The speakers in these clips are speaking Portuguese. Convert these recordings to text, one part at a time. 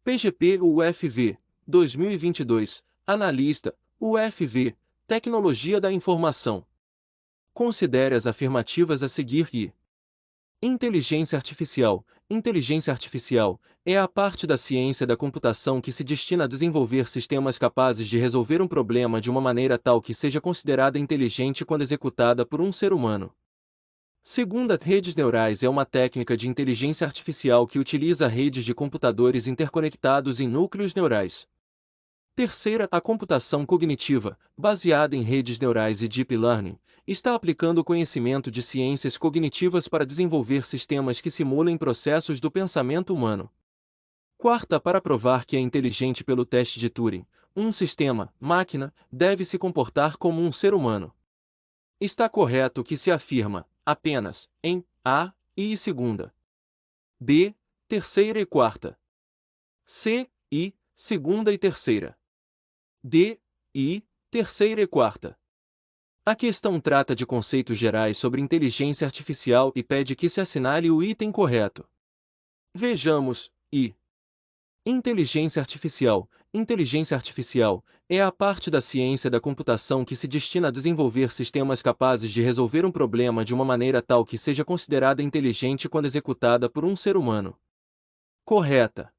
PGP-UFV, 2022, Analista, UFV, Tecnologia da Informação. Considere as afirmativas a seguir e: Inteligência artificial. Inteligência artificial é a parte da ciência da computação que se destina a desenvolver sistemas capazes de resolver um problema de uma maneira tal que seja considerada inteligente quando executada por um ser humano. Segunda, redes neurais é uma técnica de inteligência artificial que utiliza redes de computadores interconectados em núcleos neurais. Terceira, a computação cognitiva, baseada em redes neurais e deep learning, está aplicando o conhecimento de ciências cognitivas para desenvolver sistemas que simulem processos do pensamento humano. Quarta, para provar que é inteligente pelo teste de Turing, um sistema, máquina, deve se comportar como um ser humano. Está correto o que se afirma, apenas, em A e segunda. B, terceira e quarta. C, I, segunda e terceira. D, I, terceira e quarta. A questão trata de conceitos gerais sobre inteligência artificial e pede que se assinale o item correto. Vejamos, I. Inteligência artificial. Inteligência artificial é a parte da ciência da computação que se destina a desenvolver sistemas capazes de resolver um problema de uma maneira tal que seja considerada inteligente quando executada por um ser humano. Correta.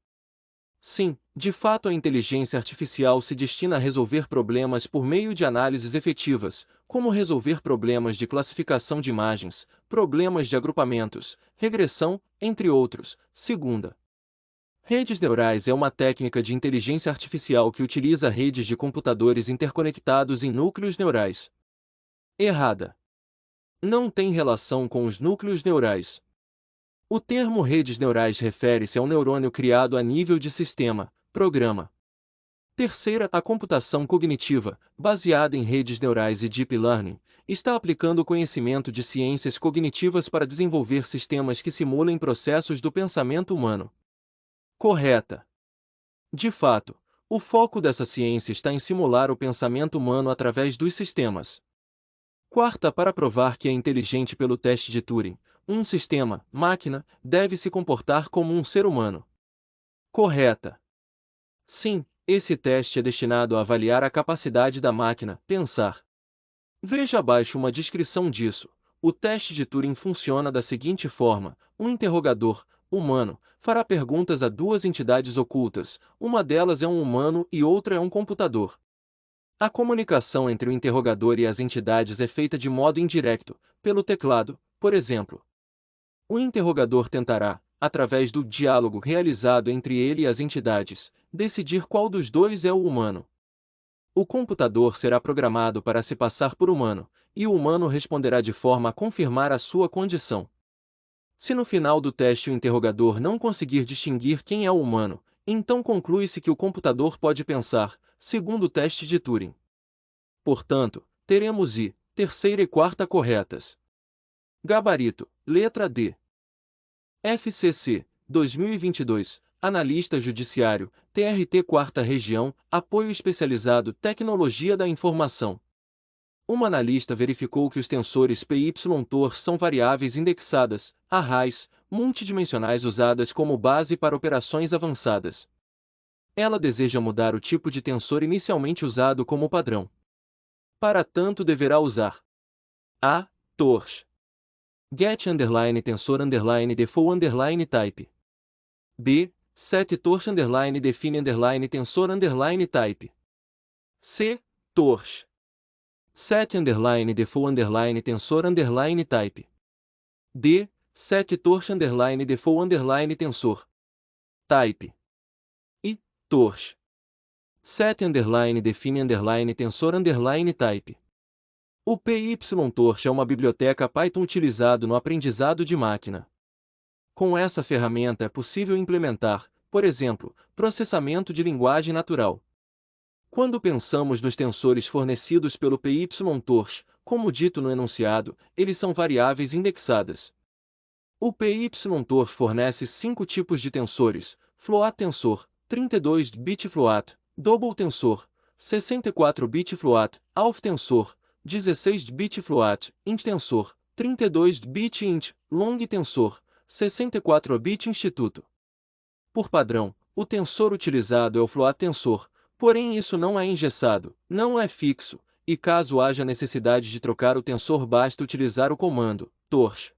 Sim, de fato a inteligência artificial se destina a resolver problemas por meio de análises efetivas, como resolver problemas de classificação de imagens, problemas de agrupamentos, regressão, entre outros. Segunda. Redes neurais é uma técnica de inteligência artificial que utiliza redes de computadores interconectados em núcleos neurais. Errada. Não tem relação com os núcleos neurais. O termo redes neurais refere-se a um neurônio criado a nível de sistema, programa. Terceira, a computação cognitiva, baseada em redes neurais e deep learning, está aplicando o conhecimento de ciências cognitivas para desenvolver sistemas que simulem processos do pensamento humano. Correta. De fato, o foco dessa ciência está em simular o pensamento humano através dos sistemas. Quarta, para provar que é inteligente pelo teste de Turing, um sistema, máquina, deve se comportar como um ser humano. Correta. Sim, esse teste é destinado a avaliar a capacidade da máquina pensar. Veja abaixo uma descrição disso. O teste de Turing funciona da seguinte forma: um interrogador, humano, fará perguntas a duas entidades ocultas, uma delas é um humano e outra é um computador. A comunicação entre o interrogador e as entidades é feita de modo indireto, pelo teclado, por exemplo. O interrogador tentará, através do diálogo realizado entre ele e as entidades, decidir qual dos dois é o humano. O computador será programado para se passar por humano, e o humano responderá de forma a confirmar a sua condição. Se no final do teste o interrogador não conseguir distinguir quem é o humano, então conclui-se que o computador pode pensar, segundo o teste de Turing. Portanto, teremos I, terceira e quarta corretas. Gabarito, letra D. FCC, 2022, Analista Judiciário, TRT 4ª Região, Apoio Especializado Tecnologia da Informação. Uma analista verificou que os tensores PY-Tor são variáveis indexadas, arrays, multidimensionais usadas como base para operações avançadas. Ela deseja mudar o tipo de tensor inicialmente usado como padrão. Para tanto deverá usar A. Tors. Get_tensor_default_type. B. Set Tors_define_ tensor_type. C. Tors. Set_default_tensor_type. D. Set Tors_default_tensor. Type. I. Tors. Set_define_ tensor_type. O Pytorch é uma biblioteca Python utilizado no aprendizado de máquina. Com essa ferramenta é possível implementar, por exemplo, processamento de linguagem natural. Quando pensamos nos tensores fornecidos pelo Pytorch, como dito no enunciado, eles são variáveis indexadas. O Pytorch fornece 5 tipos de tensores: float tensor, 32-bit float, double tensor, 64-bit float, half tensor, 16-bit float, int tensor, 32-bit int, long tensor, 64-bit instituto. Por padrão, o tensor utilizado é o float tensor, porém isso não é engessado, não é fixo, e caso haja necessidade de trocar o tensor basta utilizar o comando torch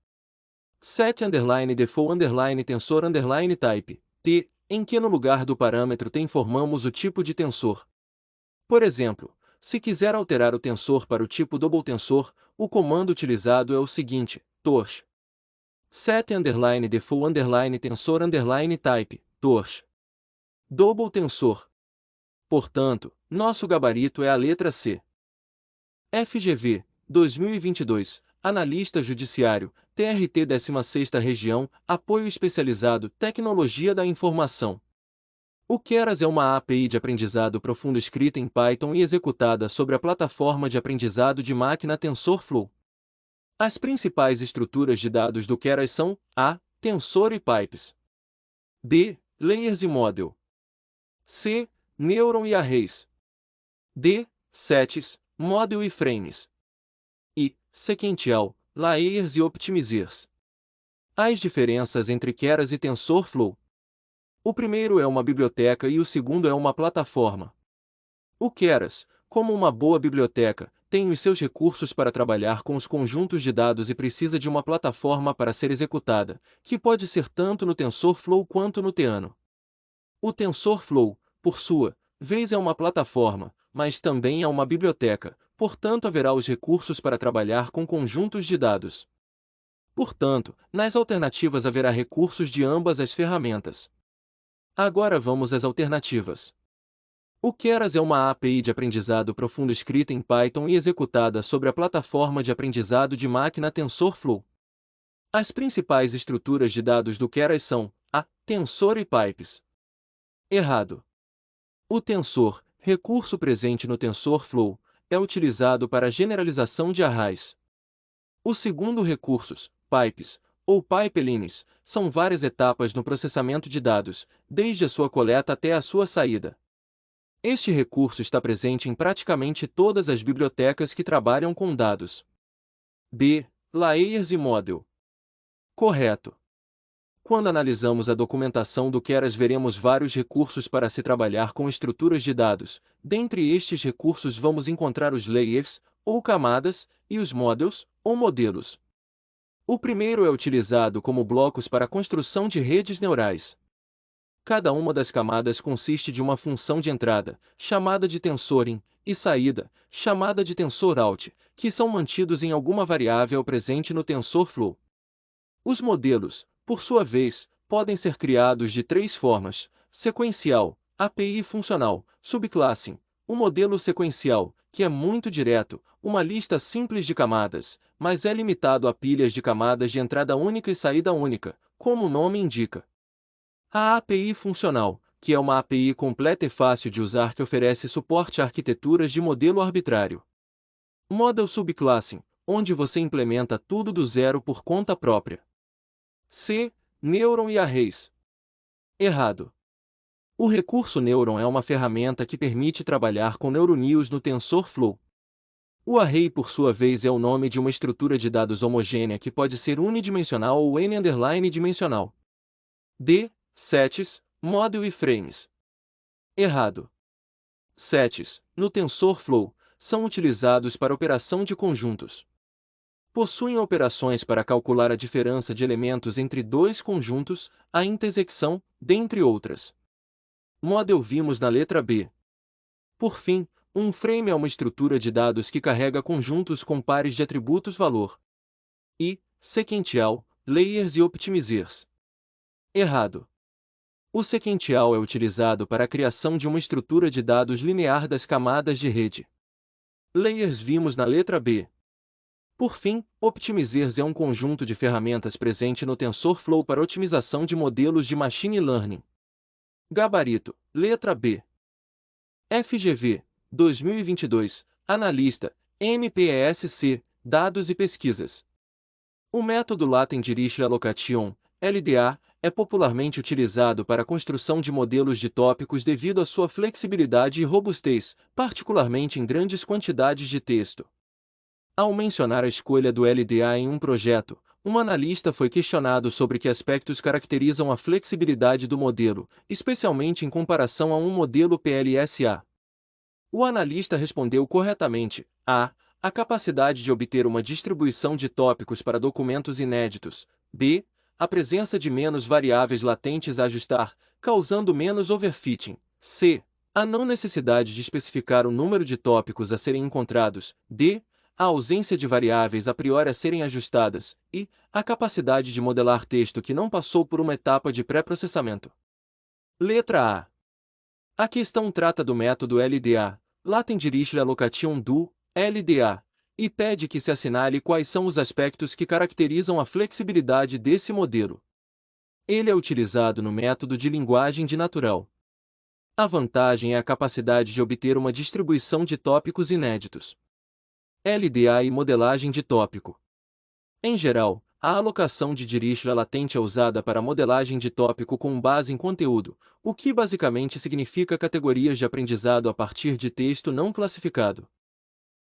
set_default_tensor_type, t, em que no lugar do parâmetro t informamos o tipo de tensor. Por exemplo, se quiser alterar o tensor para o tipo double tensor, o comando utilizado é o seguinte, torch set_default_tensor_type, torch double tensor. Portanto, nosso gabarito é a letra C. FGV, 2022, Analista Judiciário, TRT 16ª Região, Apoio Especializado, Tecnologia da Informação. O Keras é uma API de aprendizado profundo escrita em Python e executada sobre a plataforma de aprendizado de máquina TensorFlow. As principais estruturas de dados do Keras são A. Tensor e pipes. B. Layers e model. C. Neuron e arrays. D. Sets, model e frames. E. Sequential, layers e optimizers. As diferenças entre Keras e TensorFlow. O primeiro é uma biblioteca e o segundo é uma plataforma. O Keras, como uma boa biblioteca, tem os seus recursos para trabalhar com os conjuntos de dados e precisa de uma plataforma para ser executada, que pode ser tanto no TensorFlow quanto no Theano. O TensorFlow, por sua vez, é uma plataforma, mas também é uma biblioteca, portanto haverá os recursos para trabalhar com conjuntos de dados. Portanto, nas alternativas haverá recursos de ambas as ferramentas. Agora vamos às alternativas. O Keras é uma API de aprendizado profundo escrita em Python e executada sobre a plataforma de aprendizado de máquina TensorFlow. As principais estruturas de dados do Keras são A. Tensor e pipes. Errado. O tensor, recurso presente no TensorFlow, é utilizado para a generalização de arrays. O segundo recursos, pipes, ou pipelines, são várias etapas no processamento de dados, desde a sua coleta até a sua saída. Este recurso está presente em praticamente todas as bibliotecas que trabalham com dados. B. Layers e model. Correto. Quando analisamos a documentação do Keras veremos vários recursos para se trabalhar com estruturas de dados. Dentre estes recursos vamos encontrar os layers, ou camadas, e os models, ou modelos. O primeiro é utilizado como blocos para a construção de redes neurais. Cada uma das camadas consiste de uma função de entrada, chamada de tensorin, e saída, chamada de tensorout, que são mantidos em alguma variável presente no TensorFlow. Os modelos, por sua vez, podem ser criados de três formas: sequencial, API funcional, subclassing, o modelo sequencial, que é muito direto, uma lista simples de camadas, mas é limitado a pilhas de camadas de entrada única e saída única, como o nome indica. A API funcional, que é uma API completa e fácil de usar que oferece suporte a arquiteturas de modelo arbitrário. Model subclassing, onde você implementa tudo do zero por conta própria. C. Neuron e arrays. Errado. O recurso Neuron é uma ferramenta que permite trabalhar com neurônios no TensorFlow. O array, por sua vez, é o nome de uma estrutura de dados homogênea que pode ser unidimensional ou n-dimensional. D. Sets, model e frames. Errado. Sets, no TensorFlow, são utilizados para operação de conjuntos. Possuem operações para calcular a diferença de elementos entre dois conjuntos, a intersecção, dentre outras. Model vimos na letra B. Por fim, um frame é uma estrutura de dados que carrega conjuntos com pares de atributos valor. E. Sequential, layers e optimizers. Errado. O sequential é utilizado para a criação de uma estrutura de dados linear das camadas de rede. Layers vimos na letra B. Por fim, optimizers é um conjunto de ferramentas presente no TensorFlow para otimização de modelos de machine learning. Gabarito, letra B. FGV, 2022, Analista, MPESC, Dados e Pesquisas. O método Latent Dirichlet Allocation, LDA, é popularmente utilizado para a construção de modelos de tópicos devido à sua flexibilidade e robustez, particularmente em grandes quantidades de texto. Ao mencionar a escolha do LDA em um projeto, Um analista foi questionado sobre que aspectos caracterizam a flexibilidade do modelo, especialmente em comparação a um modelo PLSA. O analista respondeu corretamente: a capacidade de obter uma distribuição de tópicos para documentos inéditos. B. A presença de menos variáveis latentes a ajustar, causando menos overfitting. C. A não necessidade de especificar o número de tópicos a serem encontrados. D. A ausência de variáveis a priori a serem ajustadas. E a capacidade de modelar texto que não passou por uma etapa de pré-processamento. Letra A. A questão trata do método LDA, Latent Dirichlet Allocation do LDA, e pede que se assinale quais são os aspectos que caracterizam a flexibilidade desse modelo. Ele é utilizado no método de linguagem de natural. A vantagem é a capacidade de obter uma distribuição de tópicos inéditos. LDA e modelagem de tópico. Em geral, a alocação de Dirichlet latente é usada para modelagem de tópico com base em conteúdo, o que basicamente significa categorias de aprendizado a partir de texto não classificado.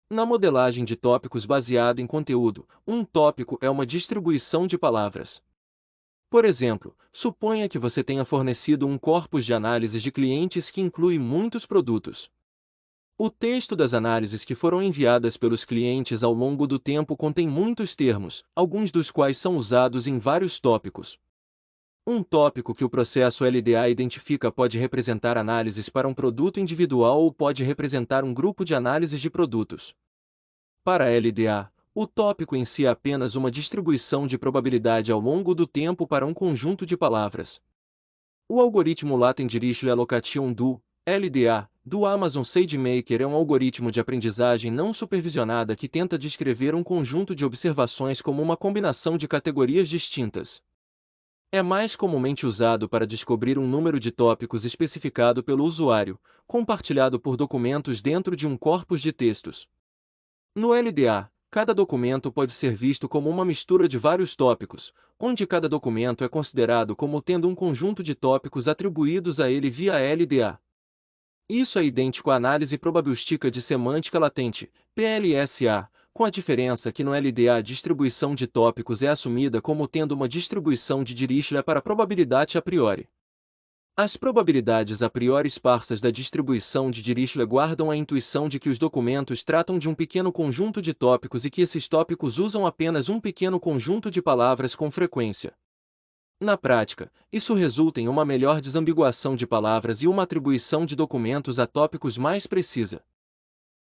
Na modelagem de tópicos baseada em conteúdo, um tópico é uma distribuição de palavras. Por exemplo, suponha que você tenha fornecido um corpus de análises de clientes que inclui muitos produtos. O texto das análises que foram enviadas pelos clientes ao longo do tempo contém muitos termos, alguns dos quais são usados em vários tópicos. Um tópico que o processo LDA identifica pode representar análises para um produto individual ou pode representar um grupo de análises de produtos. Para a LDA, o tópico em si é apenas uma distribuição de probabilidade ao longo do tempo para um conjunto de palavras. O algoritmo Latent Dirichlet Allocation do LDA do Amazon SageMaker é um algoritmo de aprendizagem não supervisionada que tenta descrever um conjunto de observações como uma combinação de categorias distintas. É mais comumente usado para descobrir um número de tópicos especificado pelo usuário, compartilhado por documentos dentro de um corpus de textos. No LDA, cada documento pode ser visto como uma mistura de vários tópicos, onde cada documento é considerado como tendo um conjunto de tópicos atribuídos a ele via LDA. Isso é idêntico à análise probabilística de semântica latente, PLSA, com a diferença que no LDA a distribuição de tópicos é assumida como tendo uma distribuição de Dirichlet para probabilidade a priori. As probabilidades a priori esparsas da distribuição de Dirichlet guardam a intuição de que os documentos tratam de um pequeno conjunto de tópicos e que esses tópicos usam apenas um pequeno conjunto de palavras com frequência. Na prática, isso resulta em uma melhor desambiguação de palavras e uma atribuição de documentos a tópicos mais precisa.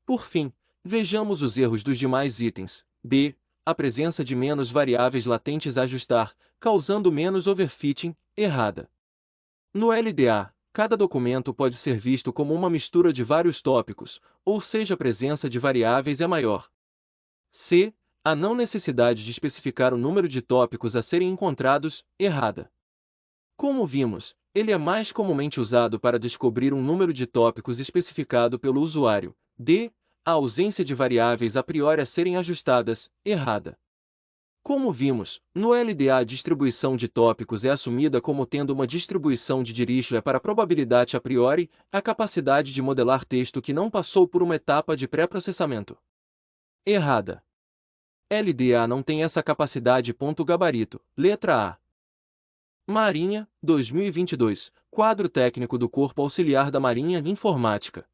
Por fim, vejamos os erros dos demais itens. B. A presença de menos variáveis latentes a ajustar, causando menos overfitting, errada. No LDA, cada documento pode ser visto como uma mistura de vários tópicos, ou seja, a presença de variáveis é maior. C. A não necessidade de especificar o número de tópicos a serem encontrados, errada. Como vimos, ele é mais comumente usado para descobrir um número de tópicos especificado pelo usuário. D. A ausência de variáveis a priori a serem ajustadas, errada. Como vimos, no LDA a distribuição de tópicos é assumida como tendo uma distribuição de Dirichlet para probabilidade a priori, a capacidade de modelar texto que não passou por uma etapa de pré-processamento. Errada. LDA não tem essa capacidade. Gabarito, letra A. Marinha, 2022, quadro técnico do Corpo Auxiliar da Marinha Informática.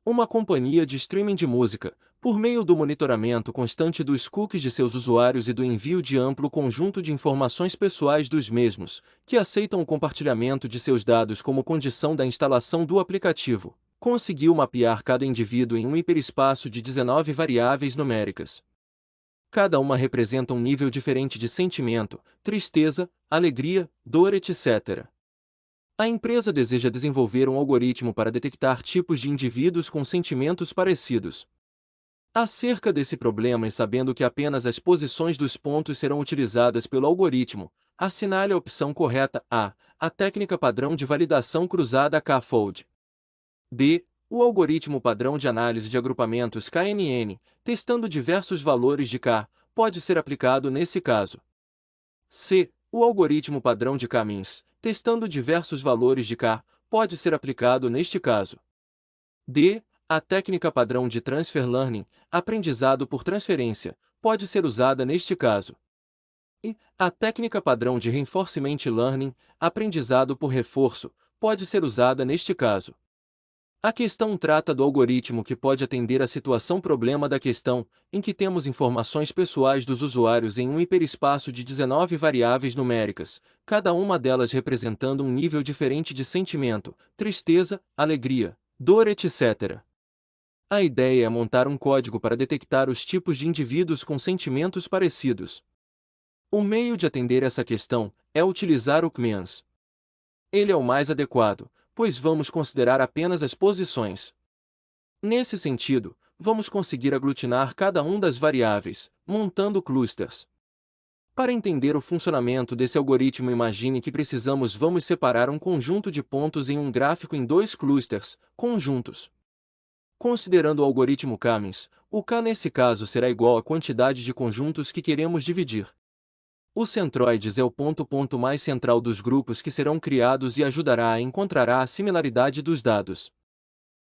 Uma companhia de streaming de música, por meio do monitoramento constante dos cookies de seus usuários e do envio de amplo conjunto de informações pessoais dos mesmos, que aceitam o compartilhamento de seus dados como condição da instalação do aplicativo, conseguiu mapear cada indivíduo em um hiperespaço de 19 variáveis numéricas. Cada uma representa um nível diferente de sentimento, tristeza, alegria, dor, etc. A empresa deseja desenvolver um algoritmo para detectar tipos de indivíduos com sentimentos parecidos. Acerca desse problema e sabendo que apenas as posições dos pontos serão utilizadas pelo algoritmo, assinale a opção correta A, a técnica padrão de validação cruzada K-fold. B, o algoritmo padrão de análise de agrupamentos KNN, testando diversos valores de K, pode ser aplicado nesse caso. C, o algoritmo padrão de K-means, testando diversos valores de K, pode ser aplicado neste caso. D, a técnica padrão de Transfer Learning, aprendizado por transferência, pode ser usada neste caso. E a técnica padrão de Reinforcement Learning, aprendizado por reforço, pode ser usada neste caso. A questão trata do algoritmo que pode atender à situação problema da questão, em que temos informações pessoais dos usuários em um hiperespaço de 19 variáveis numéricas, cada uma delas representando um nível diferente de sentimento, tristeza, alegria, dor, etc. A ideia é montar um código para detectar os tipos de indivíduos com sentimentos parecidos. O meio de atender essa questão é utilizar o CMENS. Ele é o mais adequado, pois vamos considerar apenas as posições. Nesse sentido, vamos conseguir aglutinar cada uma das variáveis, montando clusters. Para entender o funcionamento desse algoritmo, imagine que vamos separar um conjunto de pontos em um gráfico em dois clusters, conjuntos. Considerando o algoritmo Cummings, o K nesse caso será igual à quantidade de conjuntos que queremos dividir. O centroides é o ponto mais central dos grupos que serão criados e ajudará a encontrar a similaridade dos dados.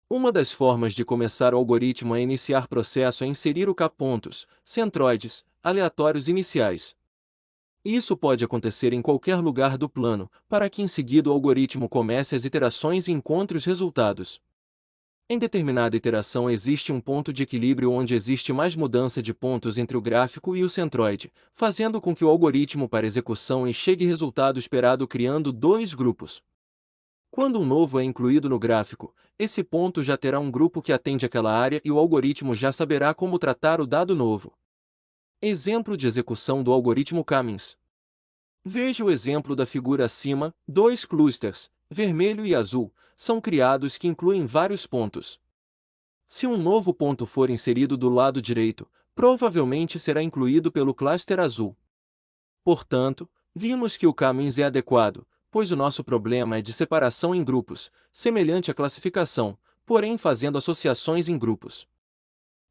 Uma das formas de começar o algoritmo a iniciar processo é inserir o K-pontos, centroides, aleatórios iniciais. Isso pode acontecer em qualquer lugar do plano, para que em seguida o algoritmo comece as iterações e encontre os resultados. Em determinada iteração existe um ponto de equilíbrio onde existe mais mudança de pontos entre o gráfico e o centroide, fazendo com que o algoritmo para execução enxergue resultado esperado criando dois grupos. Quando um novo é incluído no gráfico, esse ponto já terá um grupo que atende àquela área e o algoritmo já saberá como tratar o dado novo. Exemplo de execução do algoritmo Cummings. Veja o exemplo da figura acima, dois clusters, vermelho e azul, são criados que incluem vários pontos. Se um novo ponto for inserido do lado direito, provavelmente será incluído pelo cluster azul. Portanto, vimos que o Cummings é adequado, pois o nosso problema é de separação em grupos, semelhante à classificação, porém fazendo associações em grupos.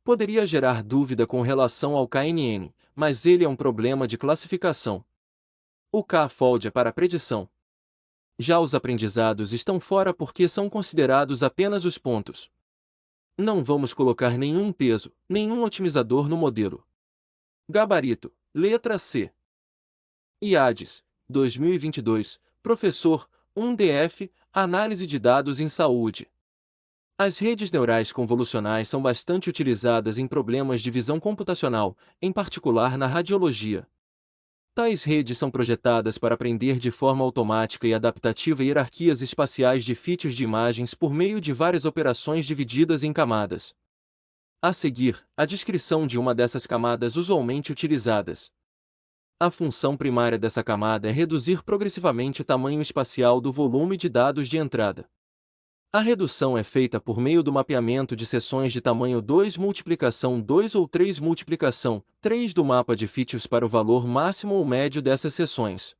Poderia gerar dúvida com relação ao KNN, mas ele é um problema de classificação. O K-fold é para predição. Já os aprendizados estão fora porque são considerados apenas os pontos. Não vamos colocar nenhum peso, nenhum otimizador no modelo. Gabarito, letra C. IADES, 2022, professor, 1DF, Análise de dados em saúde. As redes neurais convolucionais são bastante utilizadas em problemas de visão computacional, em particular na radiologia. Tais redes são projetadas para aprender de forma automática e adaptativa hierarquias espaciais de features de imagens por meio de várias operações divididas em camadas. A seguir, a descrição de uma dessas camadas usualmente utilizadas. A função primária dessa camada é reduzir progressivamente o tamanho espacial do volume de dados de entrada. A redução é feita por meio do mapeamento de seções de tamanho 2 multiplicação 2 ou 3 multiplicação 3 do mapa de features para o valor máximo ou médio dessas seções.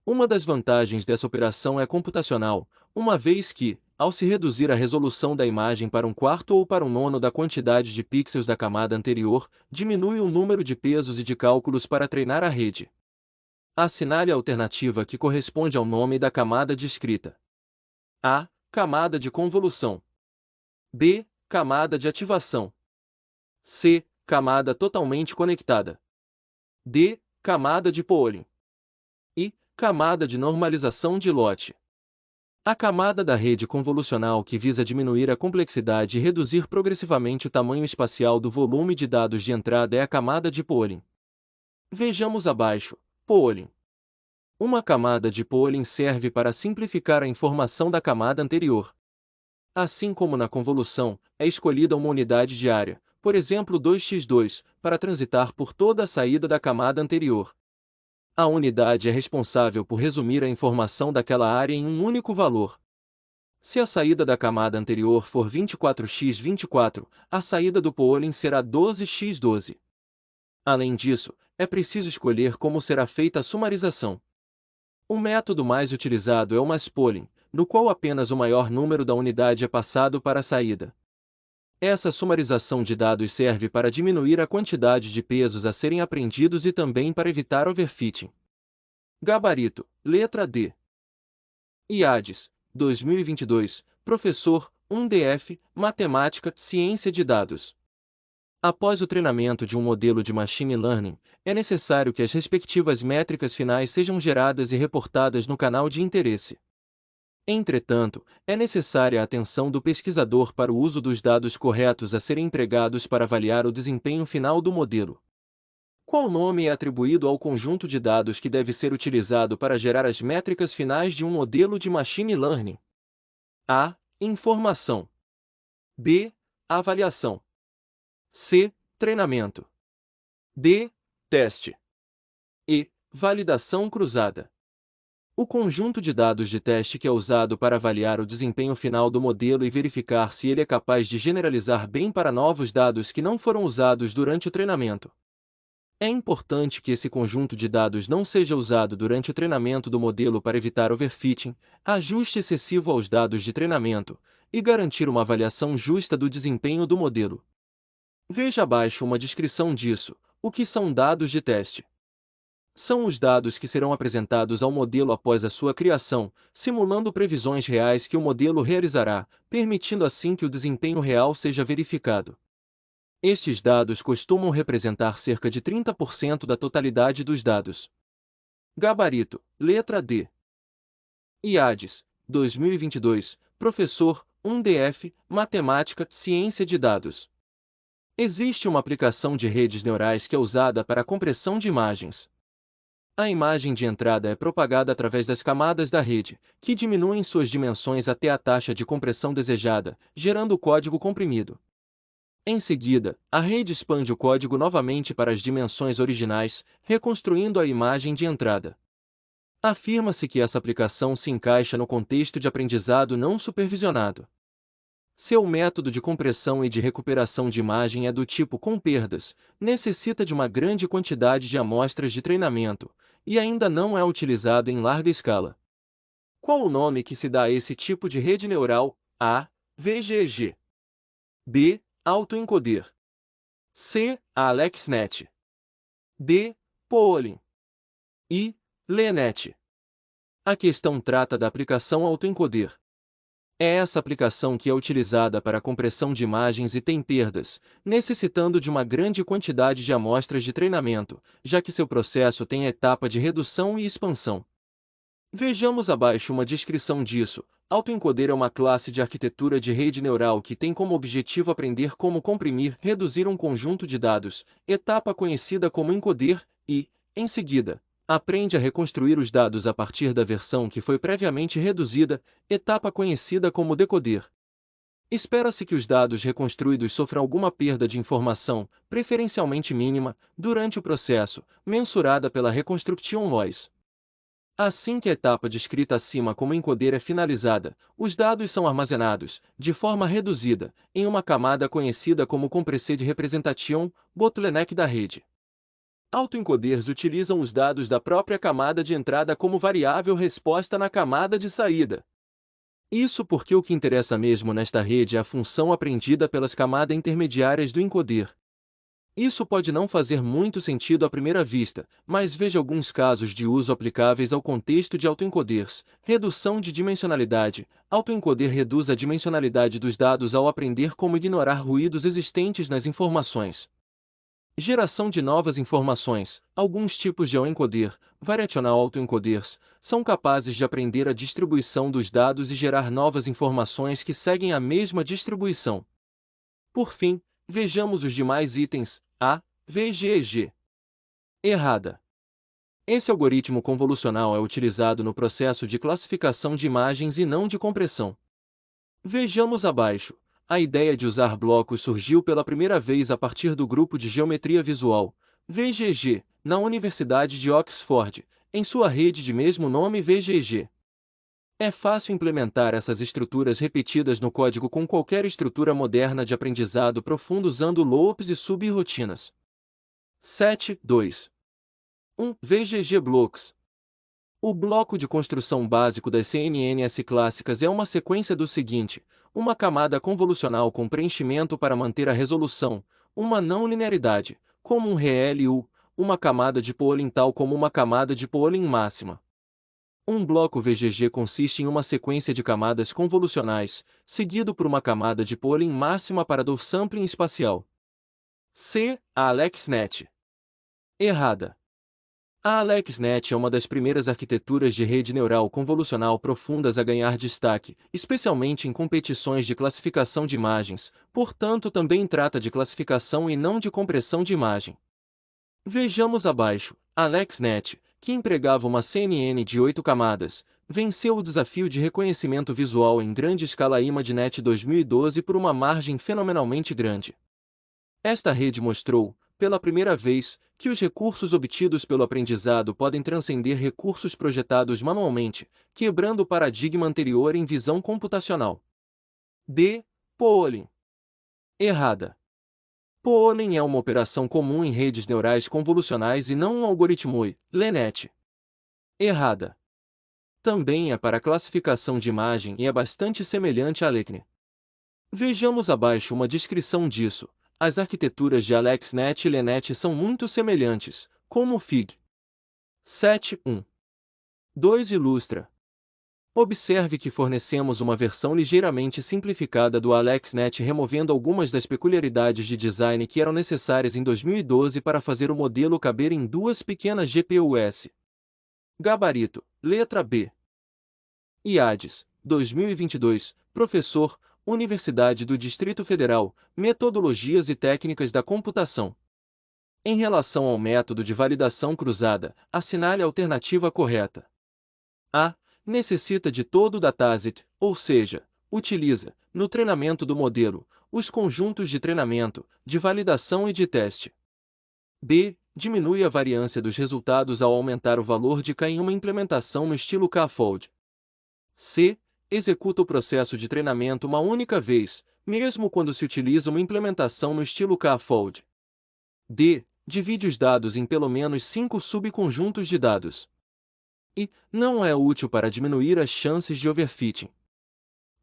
Uma das vantagens dessa operação é computacional, uma vez que, ao se reduzir a resolução da imagem para um quarto ou para um nono da quantidade de pixels da camada anterior, diminui o número de pesos e de cálculos para treinar a rede. Assinale a alternativa que corresponde ao nome da camada descrita. A. Camada de convolução. B. Camada de ativação. C. Camada totalmente conectada. D. Camada de pooling. E. Camada de normalização de lote. A camada da rede convolucional que visa diminuir a complexidade e reduzir progressivamente o tamanho espacial do volume de dados de entrada é a camada de pooling. Vejamos abaixo. Pooling. Uma camada de pooling serve para simplificar a informação da camada anterior. Assim como na convolução, é escolhida uma unidade de área, por exemplo 2x2, para transitar por toda a saída da camada anterior. A unidade é responsável por resumir a informação daquela área em um único valor. Se a saída da camada anterior for 24x24, a saída do pooling será 12x12. Além disso, é preciso escolher como será feita a sumarização. O método mais utilizado é o mass-pooling, no qual apenas o maior número da unidade é passado para a saída. Essa sumarização de dados serve para diminuir a quantidade de pesos a serem aprendidos e também para evitar overfitting. Gabarito, letra D. IADES, 2022, professor, 1DF, Matemática, Ciência de Dados. Após o treinamento de um modelo de machine learning, é necessário que as respectivas métricas finais sejam geradas e reportadas no canal de interesse. Entretanto, é necessária a atenção do pesquisador para o uso dos dados corretos a serem empregados para avaliar o desempenho final do modelo. Qual nome é atribuído ao conjunto de dados que deve ser utilizado para gerar as métricas finais de um modelo de machine learning? A. Informação. B. Avaliação. C. Treinamento. D. Teste. E. Validação cruzada. O conjunto de dados de teste que é usado para avaliar o desempenho final do modelo e verificar se ele é capaz de generalizar bem para novos dados que não foram usados durante o treinamento. É importante que esse conjunto de dados não seja usado durante o treinamento do modelo para evitar overfitting, ajuste excessivo aos dados de treinamento, e garantir uma avaliação justa do desempenho do modelo. Veja abaixo uma descrição disso. O que são dados de teste? São os dados que serão apresentados ao modelo após a sua criação, simulando previsões reais que o modelo realizará, permitindo assim que o desempenho real seja verificado. Estes dados costumam representar cerca de 30% da totalidade dos dados. Gabarito, letra D. IADES, 2022, professor, 1DF, Matemática, Ciência de Dados. Existe uma aplicação de redes neurais que é usada para a compressão de imagens. A imagem de entrada é propagada através das camadas da rede, que diminuem suas dimensões até a taxa de compressão desejada, gerando o código comprimido. Em seguida, a rede expande o código novamente para as dimensões originais, reconstruindo a imagem de entrada. Afirma-se que essa aplicação se encaixa no contexto de aprendizado não supervisionado. Seu método de compressão e de recuperação de imagem é do tipo com perdas, necessita de uma grande quantidade de amostras de treinamento, e ainda não é utilizado em larga escala. Qual o nome que se dá a esse tipo de rede neural? A. VGG. B. Autoencoder. C. AlexNet. D. Poolin. I. LeNet. A questão trata da aplicação autoencoder. É essa aplicação que é utilizada para a compressão de imagens e tem perdas, necessitando de uma grande quantidade de amostras de treinamento, já que seu processo tem a etapa de redução e expansão. Vejamos abaixo uma descrição disso. Autoencoder é uma classe de arquitetura de rede neural que tem como objetivo aprender como comprimir, reduzir um conjunto de dados, etapa conhecida como encoder, e, em seguida, aprende a reconstruir os dados a partir da versão que foi previamente reduzida, etapa conhecida como decoder. Espera-se que os dados reconstruídos sofram alguma perda de informação, preferencialmente mínima, durante o processo, mensurada pela reconstruction loss. Assim que a etapa descrita acima como encoder é finalizada, os dados são armazenados, de forma reduzida, em uma camada conhecida como compressed representation, bottleneck da rede. Autoencoders utilizam os dados da própria camada de entrada como variável resposta na camada de saída. Isso porque o que interessa mesmo nesta rede é a função aprendida pelas camadas intermediárias do encoder. Isso pode não fazer muito sentido à primeira vista, mas veja alguns casos de uso aplicáveis ao contexto de autoencoders. Redução de dimensionalidade. Autoencoder reduz a dimensionalidade dos dados ao aprender como ignorar ruídos existentes nas informações. Geração de novas informações. Alguns tipos de autoencoder, variational autoencoders, são capazes de aprender a distribuição dos dados e gerar novas informações que seguem a mesma distribuição. Por fim, vejamos os demais itens. A. VGG. Errada. Esse algoritmo convolucional é utilizado no processo de classificação de imagens e não de compressão. Vejamos abaixo. A ideia de usar blocos surgiu pela primeira vez a partir do grupo de Geometria Visual, VGG, na Universidade de Oxford, em sua rede de mesmo nome VGG. É fácil implementar essas estruturas repetidas no código com qualquer estrutura moderna de aprendizado profundo usando loops e subrotinas. 7.2. 1. VGG Blocks. O bloco de construção básico das CNNs clássicas é uma sequência do seguinte: uma camada convolucional com preenchimento para manter a resolução, uma não linearidade, como um ReLU, uma camada de Pooling tal como uma camada de Pooling máxima. Um bloco VGG consiste em uma sequência de camadas convolucionais, seguido por uma camada de Pooling máxima para downsampling espacial. C. A AlexNet. Errada. A AlexNet é uma das primeiras arquiteturas de rede neural convolucional profundas a ganhar destaque, especialmente em competições de classificação de imagens, portanto também trata de classificação e não de compressão de imagem. Vejamos abaixo, a AlexNet, que empregava uma CNN de 8 camadas, venceu o desafio de reconhecimento visual em grande escala ImageNet 2012 por uma margem fenomenalmente grande. Esta rede mostrou, pela primeira vez, que os recursos obtidos pelo aprendizado podem transcender recursos projetados manualmente, quebrando o paradigma anterior em visão computacional. D. Pooling. Errada. Pooling é uma operação comum em redes neurais convolucionais e não um algoritmo LeNet. Errada. Também é para classificação de imagem e é bastante semelhante à LeCNE. Vejamos abaixo uma descrição disso. As arquiteturas de AlexNet e LeNet são muito semelhantes, como o Fig. 7.1. 2 ilustra. Observe que fornecemos uma versão ligeiramente simplificada do AlexNet removendo algumas das peculiaridades de design que eram necessárias em 2012 para fazer o modelo caber em duas pequenas GPUs. Gabarito, letra B. IADES, 2022, professor, Universidade do Distrito Federal, Metodologias e Técnicas da Computação. Em relação ao método de validação cruzada, assinale a alternativa correta. A. Necessita de todo o dataset, ou seja, utiliza, no treinamento do modelo, os conjuntos de treinamento, de validação e de teste. B. Diminui a variância dos resultados ao aumentar o valor de K em uma implementação no estilo K-fold. C. Executa o processo de treinamento uma única vez, mesmo quando se utiliza uma implementação no estilo K-fold. D. Divide os dados em pelo menos 5 subconjuntos de dados. E não é útil para diminuir as chances de overfitting.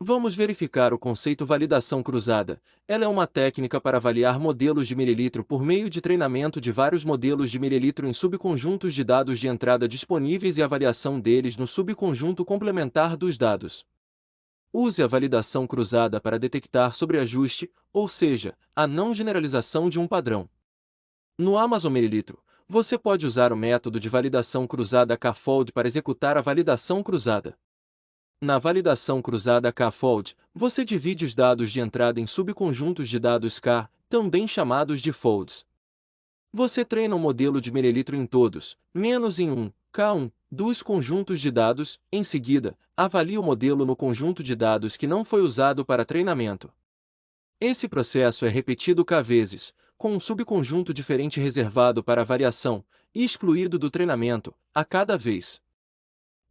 Vamos verificar o conceito validação cruzada. Ela é uma técnica para avaliar modelos de mililitro por meio de treinamento de vários modelos de mililitro em subconjuntos de dados de entrada disponíveis e avaliação deles no subconjunto complementar dos dados. Use a validação cruzada para detectar sobreajuste, ou seja, a não generalização de um padrão. No Amazon Mililitro, você pode usar o método de validação cruzada K-fold para executar a validação cruzada. Na validação cruzada K-fold, você divide os dados de entrada em subconjuntos de dados K, também chamados de folds. Você treina um modelo de mililitro em todos, menos em um, K1, dos conjuntos de dados, em seguida, avalia o modelo no conjunto de dados que não foi usado para treinamento. Esse processo é repetido K vezes, com um subconjunto diferente reservado para a variação, e excluído do treinamento, a cada vez.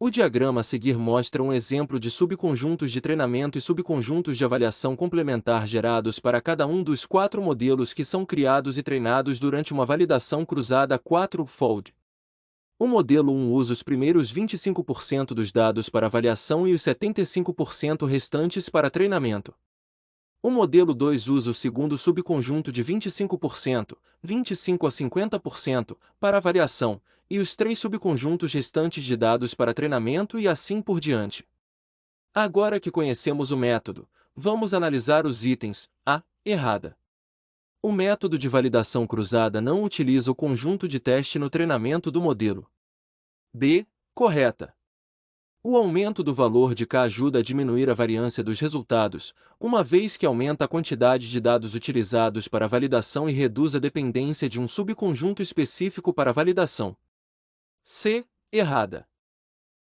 O diagrama a seguir mostra um exemplo de subconjuntos de treinamento e subconjuntos de avaliação complementar gerados para cada um dos 4 modelos que são criados e treinados durante uma validação cruzada 4-fold. O modelo 1 usa os primeiros 25% dos dados para avaliação e os 75% restantes para treinamento. O modelo 2 usa o segundo subconjunto de 25%, 25 a 50%, para variação, e os 3 subconjuntos restantes de dados para treinamento e assim por diante. Agora que conhecemos o método, vamos analisar os itens. A. Errada. O método de validação cruzada não utiliza o conjunto de teste no treinamento do modelo. B. Correta. O aumento do valor de K ajuda a diminuir a variância dos resultados, uma vez que aumenta a quantidade de dados utilizados para a validação e reduz a dependência de um subconjunto específico para a validação. C. Errada.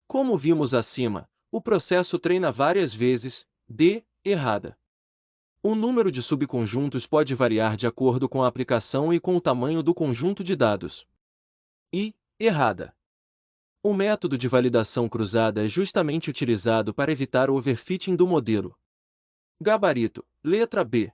Como vimos acima, o processo treina várias vezes. D. Errada. O número de subconjuntos pode variar de acordo com a aplicação e com o tamanho do conjunto de dados. I. Errada. O método de validação cruzada é justamente utilizado para evitar o overfitting do modelo. Gabarito, letra B.